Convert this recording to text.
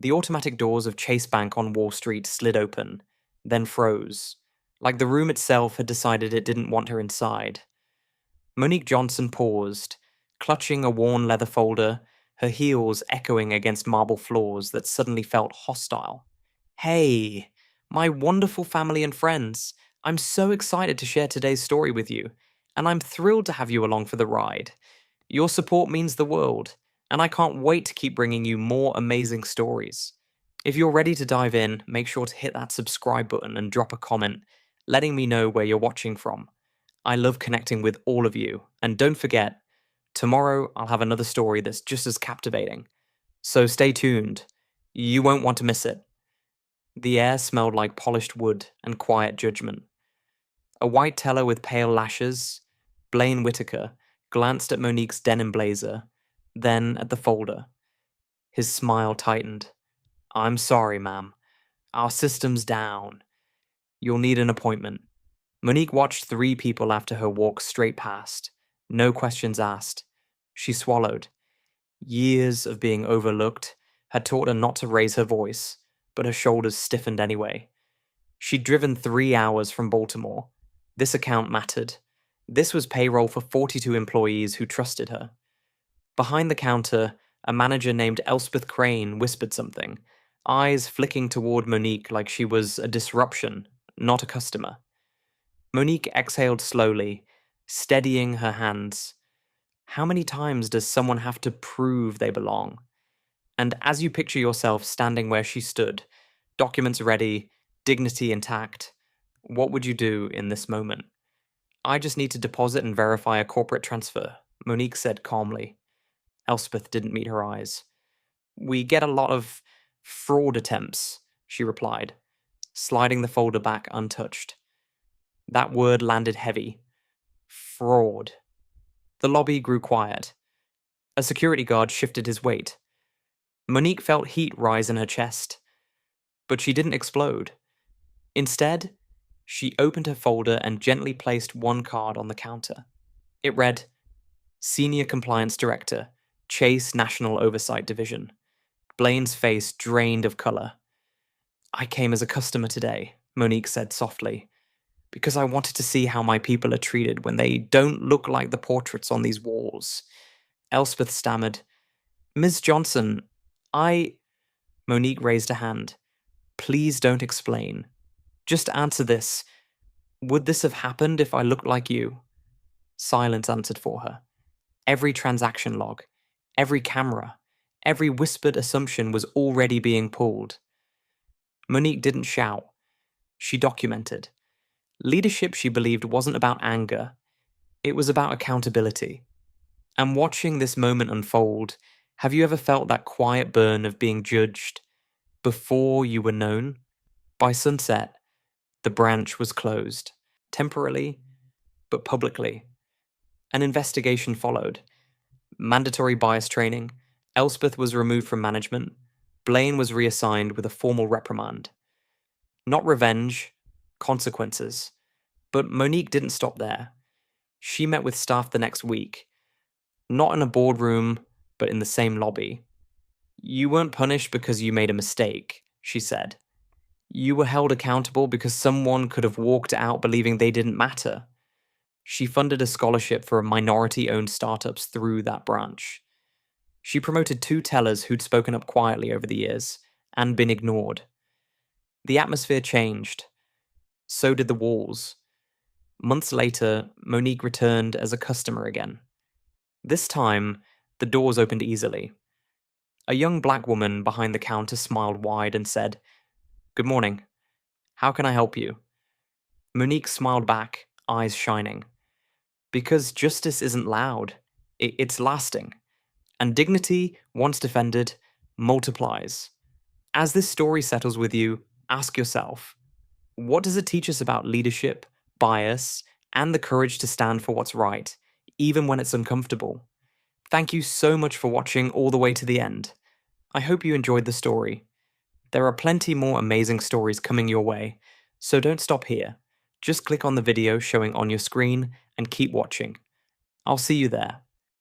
The automatic doors of Chase Bank on Wall Street slid open, then froze, like the room itself had decided it didn't want her inside. Monique Johnson paused, clutching a worn leather folder, her heels echoing against marble floors that suddenly felt hostile. Hey, my wonderful family and friends, I'm so excited to share today's story with you, and I'm thrilled to have you along for the ride. Your support means the world, and I can't wait to keep bringing you more amazing stories. If you're ready to dive in, make sure to hit that subscribe button and drop a comment, letting me know where you're watching from. I love connecting with all of you, and don't forget, tomorrow I'll have another story that's just as captivating. So stay tuned. You won't want to miss it. The air smelled like polished wood and quiet judgment. A white teller with pale lashes, Blaine Whitaker, glanced at Monique's denim blazer, then at the folder. His smile tightened. I'm sorry, ma'am. Our system's down. You'll need an appointment. Monique watched 3 people after her walk straight past. No questions asked. She swallowed. Years of being overlooked had taught her not to raise her voice, but her shoulders stiffened anyway. She'd driven 3 hours from Baltimore. This account mattered. This was payroll for 42 employees who trusted her. Behind the counter, a manager named Elspeth Crane whispered something, eyes flicking toward Monique like she was a disruption, not a customer. Monique exhaled slowly, steadying her hands. How many times does someone have to prove they belong? And as you picture yourself standing where she stood, documents ready, dignity intact, what would you do in this moment? I just need to deposit and verify a corporate transfer, Monique said calmly. Elspeth didn't meet her eyes. We get a lot of fraud attempts, she replied, sliding the folder back untouched. That word landed heavy. Fraud. The lobby grew quiet. A security guard shifted his weight. Monique felt heat rise in her chest. But she didn't explode. Instead, she opened her folder and gently placed one card on the counter. It read, Senior Compliance Director, Chase National Oversight Division. Blaine's face drained of color. I came as a customer today, Monique said softly, because I wanted to see how my people are treated when they don't look like the portraits on these walls. Elspeth stammered, Ms. Johnson, Monique raised a hand. Please don't explain. Just answer this. Would this have happened if I looked like you? Silence answered for her. Every transaction log, every camera, every whispered assumption was already being pulled. Monique didn't shout. She documented. Leadership, she believed, wasn't about anger. It was about accountability. And watching this moment unfold, have you ever felt that quiet burn of being judged before you were known? By sunset, the branch was closed, temporarily, but publicly. An investigation followed. Mandatory bias training. Elspeth was removed from management. Blaine was reassigned with a formal reprimand. Not revenge, consequences. But Monique didn't stop there. She met with staff the next week. Not in a boardroom, but in the same lobby. You weren't punished because you made a mistake, she said. You were held accountable because someone could have walked out believing they didn't matter. She funded a scholarship for minority-owned startups through that branch. She promoted 2 tellers who'd spoken up quietly over the years and been ignored. The atmosphere changed. So did the walls. Months later, Monique returned as a customer again. This time, the doors opened easily. A young black woman behind the counter smiled wide and said, Good morning. How can I help you? Monique smiled back, eyes shining. Because justice isn't loud. It's lasting. And dignity, once defended, multiplies. As this story settles with you, ask yourself, what does it teach us about leadership, bias, and the courage to stand for what's right, even when it's uncomfortable? Thank you so much for watching all the way to the end. I hope you enjoyed the story. There are plenty more amazing stories coming your way, so don't stop here. Just click on the video showing on your screen and keep watching. I'll see you there.